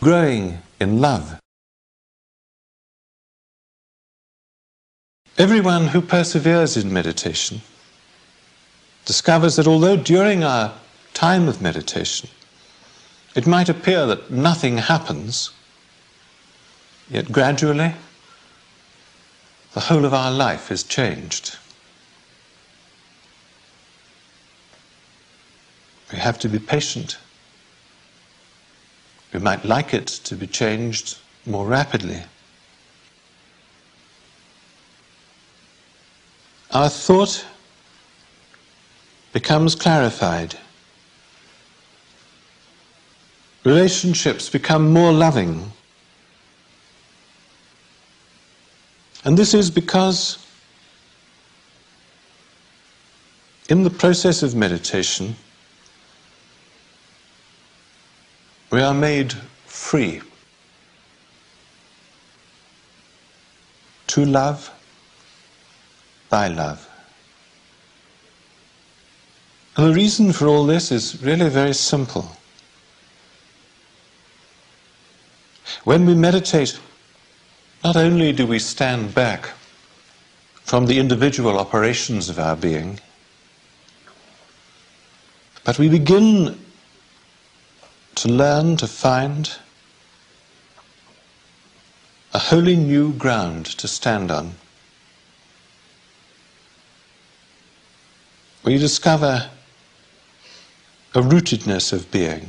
growing in love. Everyone who perseveres in meditation discovers that although during our time of meditation it might appear that nothing happens, yet gradually the whole of our life is changed. We have to be patient. We might like it to be changed more rapidly. Our thought becomes clarified. Relationships become more loving. And this is because in the process of meditation we are made free to love by love. And the reason for all this is really very simple. When we meditate, not only do we stand back from the individual operations of our being, but we begin to learn to find a wholly new ground to stand on. We discover a rootedness of being.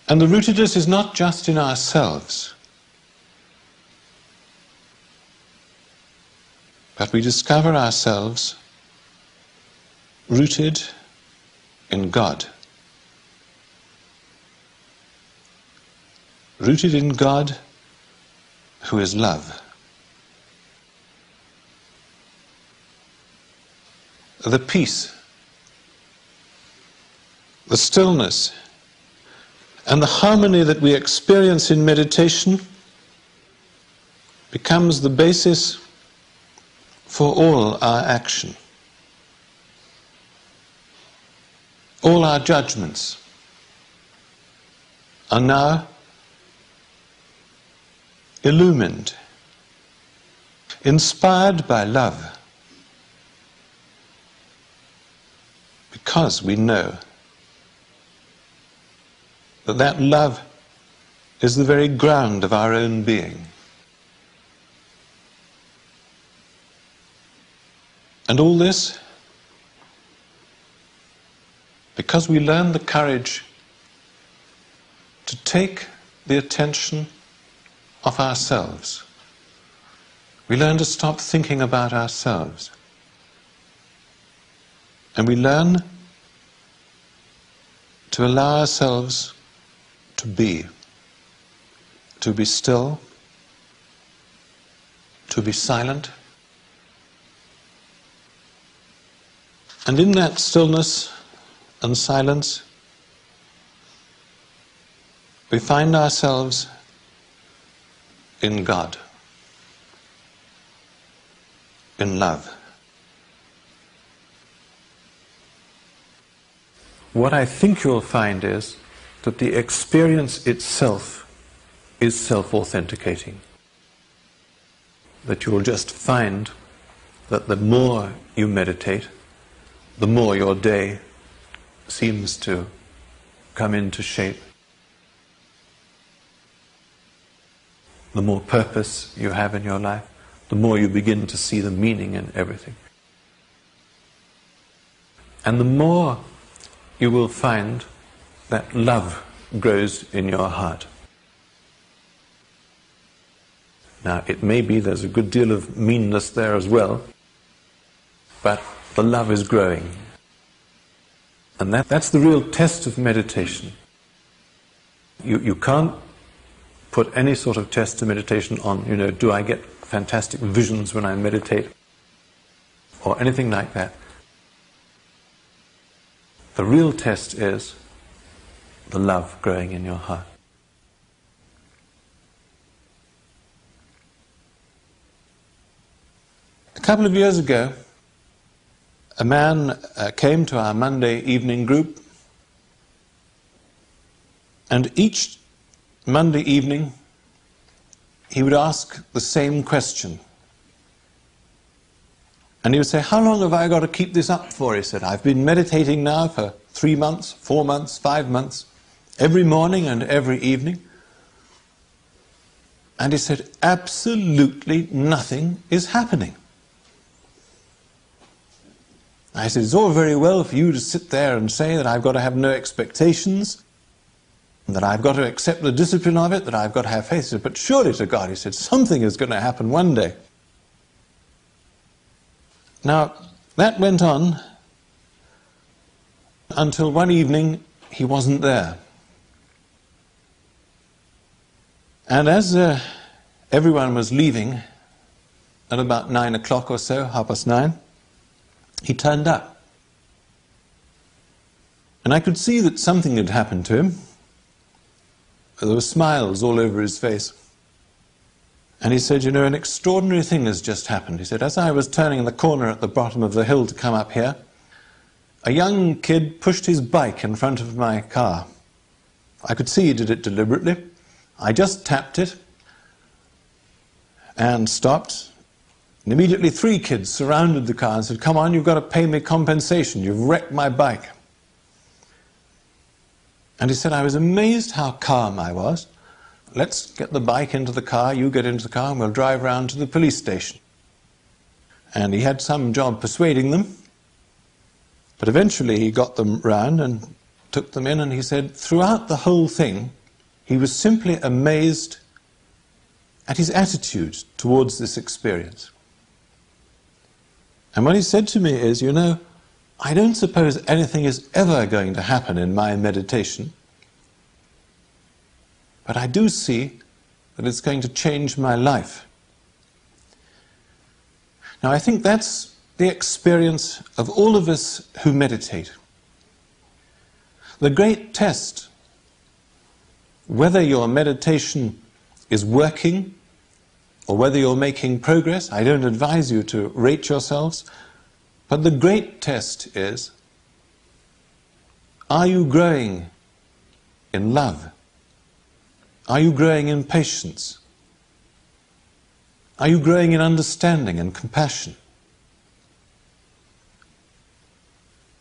And the rootedness is not just in ourselves, but we discover ourselves rooted in God. Rooted in God, who is love. The peace, the stillness, and the harmony that we experience in meditation becomes the basis for all our action. All our judgments are now illumined, inspired by love, because we know that that love is the very ground of our own being. And all this because we learn the courage to take the attention of ourselves. We learn to stop thinking about ourselves. And we learn to allow ourselves to be still, to be silent. And in that stillness and silence, we find ourselves in God, in love. What I think you'll find is that the experience itself is self-authenticating. That you'll just find that the more you meditate, the more your day seems to come into shape. The more purpose you have in your life, the more you begin to see the meaning in everything. And the more you will find that love grows in your heart. Now, it may be there's a good deal of meanness there as well, but the love is growing. And that's the real test of meditation. You can't put any sort of test to meditation on, do I get fantastic visions when I meditate? Or anything like that. The real test is the love growing in your heart. A couple of years ago, a man came to our Monday evening group And each Monday evening, he would ask the same question. And he would say, how long have I got to keep this up for? He said, I've been meditating now for 3 months, 4 months, 5 months, every morning and every evening. And he said, absolutely nothing is happening. I said, it's all very well for you to sit there and say that I've got to have no expectations, that I've got to accept the discipline of it, that I've got to have faith. He said, but surely to God, he said, something is going to happen one day. Now, that went on until one evening he wasn't there. And as everyone was leaving at about 9 o'clock or so, 9:30, he turned up. And I could see that something had happened to him. There were smiles all over his face. And he said, you know, an extraordinary thing has just happened. He said, as I was turning the corner at the bottom of the hill to come up here, a young kid pushed his bike in front of my car. I could see he did it deliberately. I just tapped it and stopped. And immediately 3 kids surrounded the car and said, come on, you've got to pay me compensation. You've wrecked my bike. And he said, I was amazed how calm I was. Let's get the bike into the car, you get into the car, and we'll drive round to the police station. And he had some job persuading them, but eventually he got them round and took them in, and he said, throughout the whole thing, he was simply amazed at his attitude towards this experience. And what he said to me is, you know, I don't suppose anything is ever going to happen in my meditation, but I do see that it's going to change my life. Now, I think that's the experience of all of us who meditate. The great test, whether your meditation is working or whether you're making progress, I don't advise you to rate yourselves, but the great test is, are you growing in love? Are you growing in patience? Are you growing in understanding and compassion?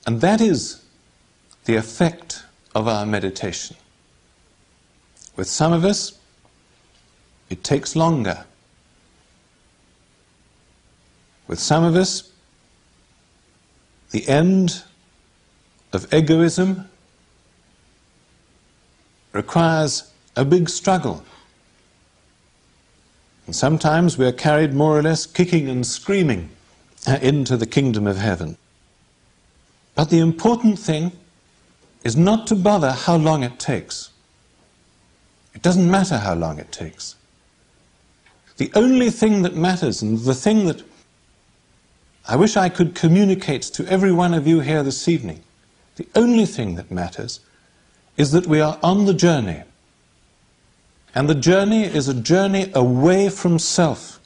And that is the effect of our meditation. With some of us, it takes longer. With some of us, the end of egoism requires a big struggle. And sometimes we are carried more or less kicking and screaming into the kingdom of heaven. But the important thing is not to bother how long it takes. It doesn't matter how long it takes. The only thing that matters, and the thing that I wish I could communicate to every one of you here this evening, the only thing that matters is that we are on the journey. And the journey is a journey away from self,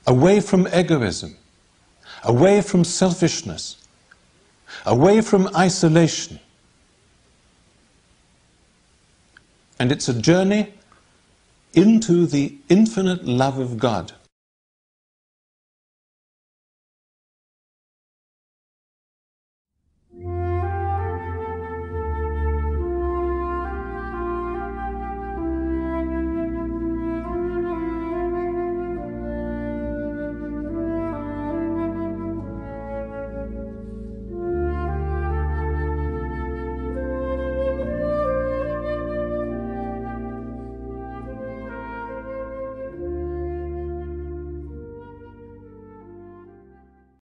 away from egoism, away from selfishness, away from isolation. And it's a journey into the infinite love of God.